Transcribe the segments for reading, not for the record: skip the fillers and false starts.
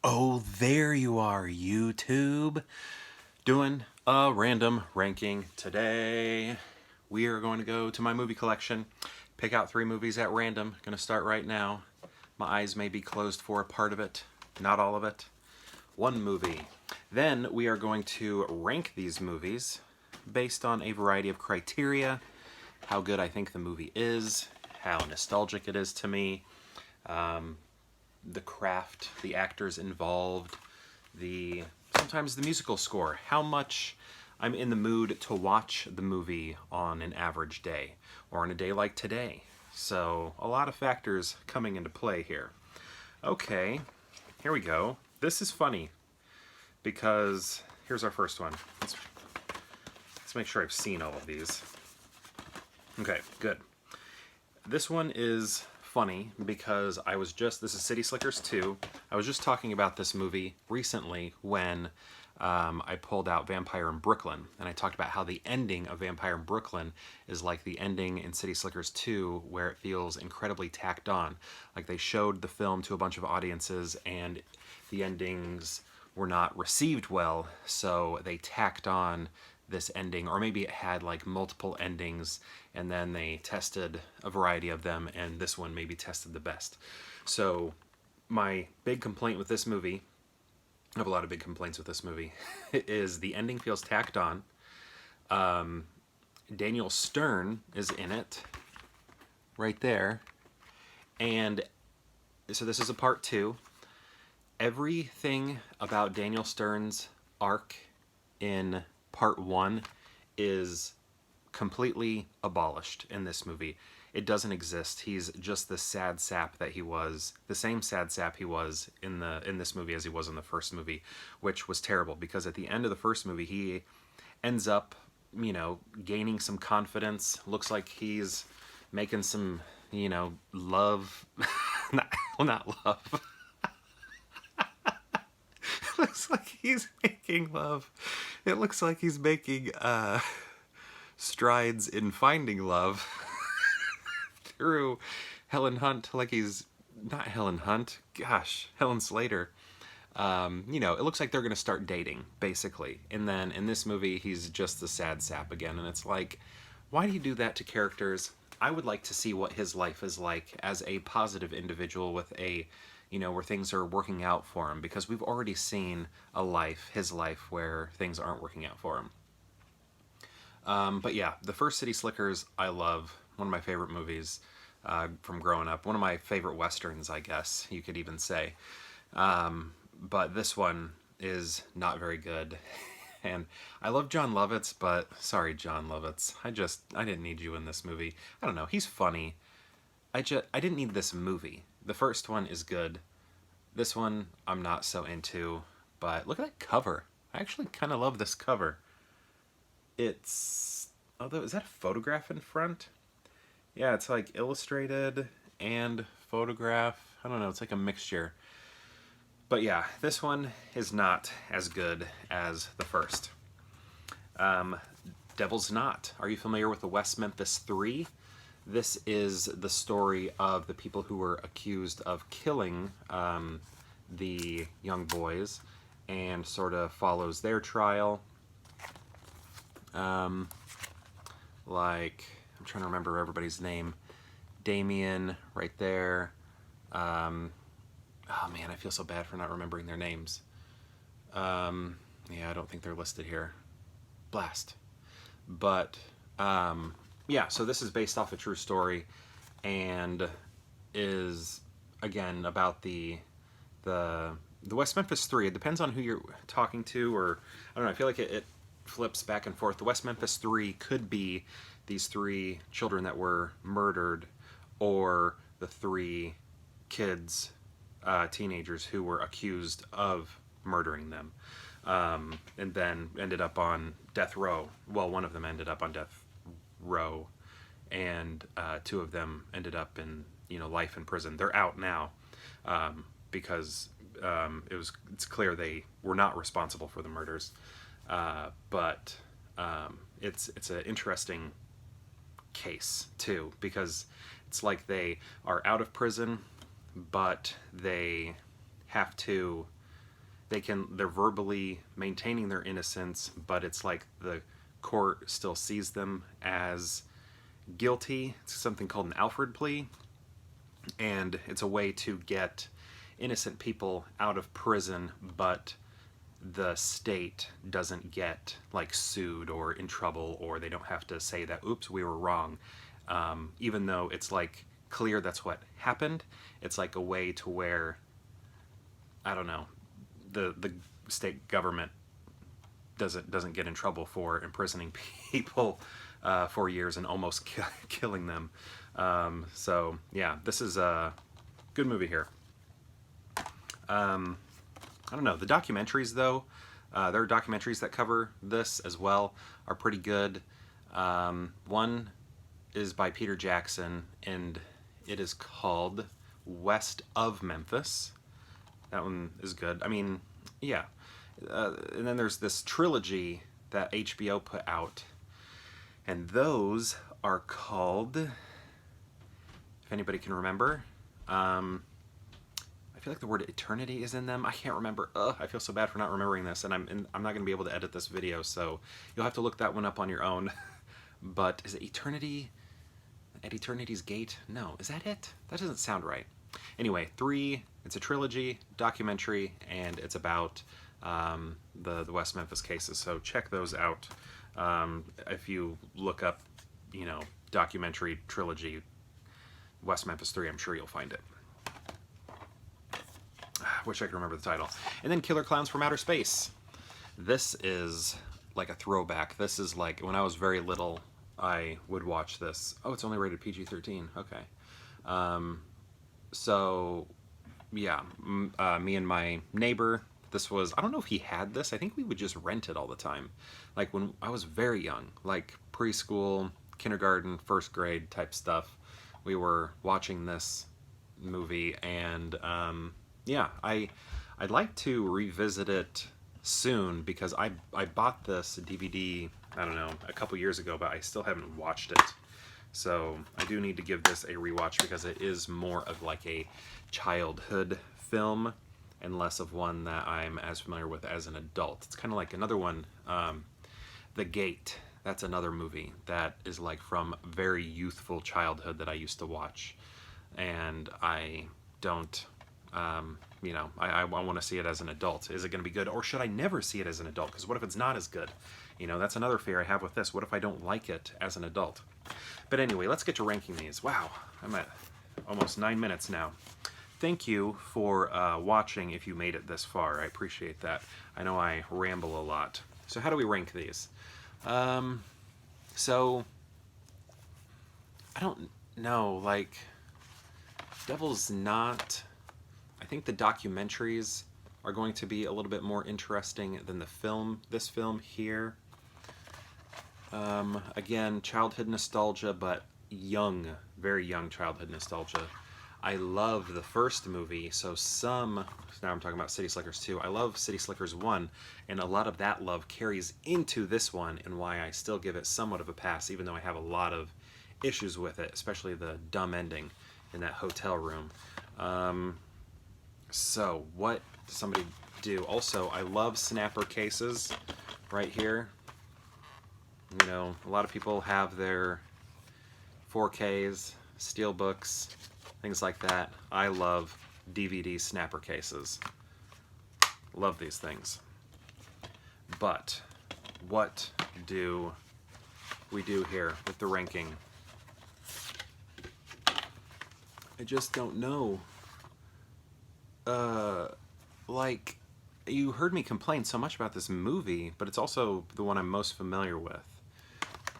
Oh, there you are, YouTube. Doing a random ranking today. We are going to go to my movie collection, pick out 3 movies at random. Going to start right now. My eyes may be closed for a part of it, not all of it. 1 movie. Then we are going to rank these movies based on a variety of criteria. How good I think the movie is, how nostalgic it is to me, the craft, the actors involved, sometimes the musical score, how much I'm in the mood to watch the movie on an average day or on a day like today. So a lot of factors coming into play here. Okay, here we go. This is funny because here's our first one. Let's make sure I've seen all of these. Okay, good. This one is funny because this is City Slickers 2. I was just talking about this movie recently when I pulled out Vampire in Brooklyn, and I talked about how the ending of Vampire in Brooklyn is like the ending in City Slickers 2, where it feels incredibly tacked on. Like they showed the film to a bunch of audiences and the endings were not received well, so they tacked on this ending, or maybe it had like multiple endings and then they tested a variety of them and this one maybe tested the best. So my big complaint with this movie, I have a lot of big complaints with this movie, is the ending feels tacked on. Daniel Stern is in it right there, and so this is a part 2. Everything about Daniel Stern's arc in part 1 is completely abolished in this movie. It doesn't exist. He's just the sad sap that he was, the same sad sap he was in this movie as he was in the first movie, which was terrible because at the end of the first movie he ends up, gaining some confidence. Looks like he's making some, love, not love. Looks like he's making love. It looks like he's making strides in finding love through Helen Hunt. Like he's not Helen Hunt. Gosh, Helen Slater. It looks like they're gonna start dating basically. And then in this movie, he's just the sad sap again. And it's like, why do you do that to characters? I would like to see what his life is like as a positive individual with where things are working out for him, because we've already seen his life, where things aren't working out for him. But yeah, the first City Slickers I love. One of my favorite movies from growing up. One of my favorite westerns, I guess you could even say. But this one is not very good. And I love Jon Lovitz, but sorry, Jon Lovitz. I didn't need you in this movie. I don't know, he's funny. I didn't need this movie. The first one is good. This one I'm not so into, but look at that cover. I actually kind of love this cover. Is that a photograph in front? Yeah, it's like illustrated and photograph. I don't know, it's like a mixture. But yeah, this one is not as good as the first. Devil's Knot. Are you familiar with the West Memphis 3? This is the story of the people who were accused of killing the young boys, and sort of follows their trial. I'm trying to remember everybody's name. Damien, right there. Oh man, I feel so bad for not remembering their names. Yeah, I don't think they're listed here. Blast. But yeah, so this is based off a true story, and is again about the West Memphis 3. It depends on who you're talking to, or I don't know. I feel like it flips back and forth. The West Memphis 3 could be these 3 children that were murdered, or the 3 kids, teenagers who were accused of murdering them, and then ended up on death row. Well, one of them ended up on death row, and 2 of them ended up in life in prison. They're out now because it's clear they were not responsible for the murders. But it's an interesting case too, because it's like they are out of prison, but they have to they're verbally maintaining their innocence, but it's like the court still sees them as guilty. It's something called an Alfred plea, and it's a way to get innocent people out of prison, but the state doesn't get like sued or in trouble, or they don't have to say that, oops, we were wrong. Even though it's like clear that's what happened, it's like a way to where, I don't know, the state government doesn't get in trouble for imprisoning people for years and almost killing them. So yeah, this is a good movie here. I don't know, the documentaries though, there are documentaries that cover this as well, are pretty good. One is by Peter Jackson, and it is called West of Memphis. That one is good. I mean, yeah. And then there's this trilogy that HBO put out, and those are called, if anybody can remember, I feel like the word eternity is in them. I can't remember. I feel so bad for not remembering this, and I'm not going to be able to edit this video, so you'll have to look that one up on your own. But is it Eternity? At Eternity's Gate? No. Is that it? That doesn't sound right. Anyway, 3, it's a trilogy, documentary, and it's about the West Memphis cases, so check those out. If you look up, you know, documentary trilogy, West Memphis 3, I'm sure you'll find it. Wish I could remember the title. And then Killer Klowns from Outer Space. This is like a throwback. This is like, when I was very little, I would watch this. Oh, it's only rated PG-13. Okay. So, yeah, me and my neighbor, this was, I don't know if he had this. I think we would just rent it all the time. Like when I was very young, like preschool, kindergarten, first grade type stuff, we were watching this movie, and yeah, I'd like to revisit it soon, because I bought this DVD, I don't know, a couple years ago, but I still haven't watched it. So I do need to give this a rewatch, because it is more of like a childhood film and less of one that I'm as familiar with as an adult. It's kind of like another one, The Gate. That's another movie that is like from very youthful childhood that I used to watch. And I don't, you know, I want to see it as an adult. Is it going to be good, or should I never see it as an adult? Because what if it's not as good? You know, that's another fear I have with this. What if I don't like it as an adult? But anyway, let's get to ranking these. Wow, I'm at almost 9 minutes now. Thank you for watching if you made it this far. I appreciate that. I know I ramble a lot. So how do we rank these? So, I don't know, like, Devil's Not... I think the documentaries are going to be a little bit more interesting than the film, this film here. Again, childhood nostalgia, but young, very young childhood nostalgia. I love the first movie, so now I'm talking about City Slickers 2. I love City Slickers 1, and a lot of that love carries into this one, and why I still give it somewhat of a pass, even though I have a lot of issues with it, especially the dumb ending in that hotel room. So, what does somebody do? Also, I love snapper cases right here. You know, a lot of people have their 4Ks, steelbooks, things like that. I love DVD snapper cases. Love these things. But what do we do here with the ranking? I just don't know. Like, you heard me complain so much about this movie, but it's also the one I'm most familiar with.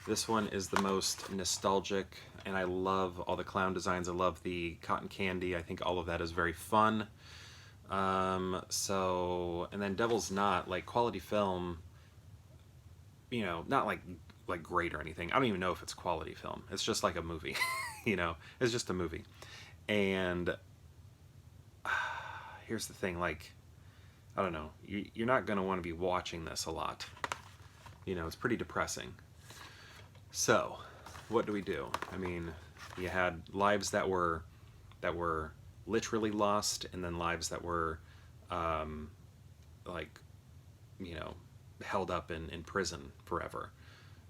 This one is the most nostalgic, and I love all the clown designs. I love the cotton candy. I think all of that is very fun. So, and then Devil's Not, like, quality film, you know, not like great or anything. I don't even know if it's quality film. It's just like a movie, you know, it's just a movie. And here's the thing, like, I don't know, you're not going to want to be watching this a lot. You know, it's pretty depressing. So, what do we do? I mean, you had lives that were literally lost, and then lives that were like, you know, held up in prison forever.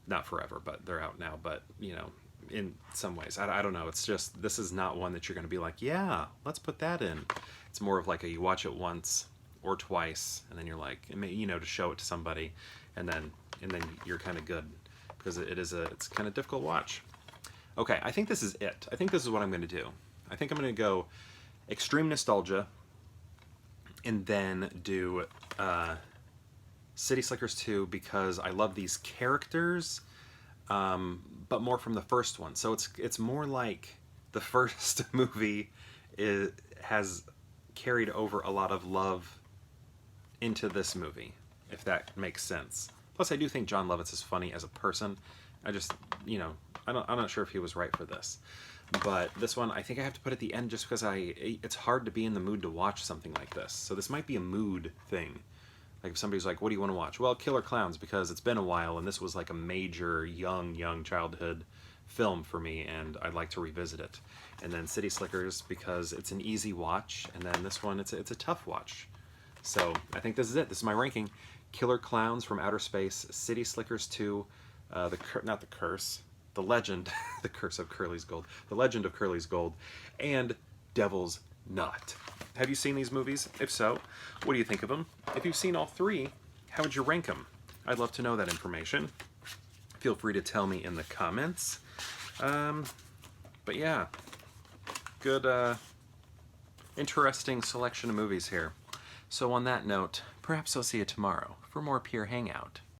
Not forever, but they're out now. But, you know, in some ways, I don't know. It's just, this is not one that you're going to be like, yeah, let's put that in. It's more of like you watch it once or twice, and then you're like, you know, to show it to somebody, and then you're kind of good, because it's kind of difficult to watch. Okay, I think this is it. I think this is what I'm going to do. I think I'm going to go extreme nostalgia, and then do City Slickers 2, because I love these characters, but more from the first one. So it's more like the first movie has carried over a lot of love into this movie, if that makes sense. Plus, I do think Jon Lovitz is funny as a person. I just, you know, I'm not sure if he was right for this. But this one, I think I have to put at the end just because it's hard to be in the mood to watch something like this. So this might be a mood thing. Like if somebody's like, what do you want to watch? Well, Killer Klowns, because it's been a while, and this was like a major young childhood film for me, and I'd like to revisit it. And then City Slickers, because it's an easy watch, and then this one, it's a tough watch. So I think this is it. This is my ranking. Killer Klowns from Outer Space, City Slickers 2, not the curse, the legend, the curse of Curly's Gold, the legend of Curly's Gold, and Devil's Knot. Have you seen these movies? If so, what do you think of them? If you've seen all three, how would you rank them? I'd love to know that information. Feel free to tell me in the comments. But yeah, good, interesting selection of movies here. So on that note, perhaps I'll see you tomorrow for more Pure Hangout.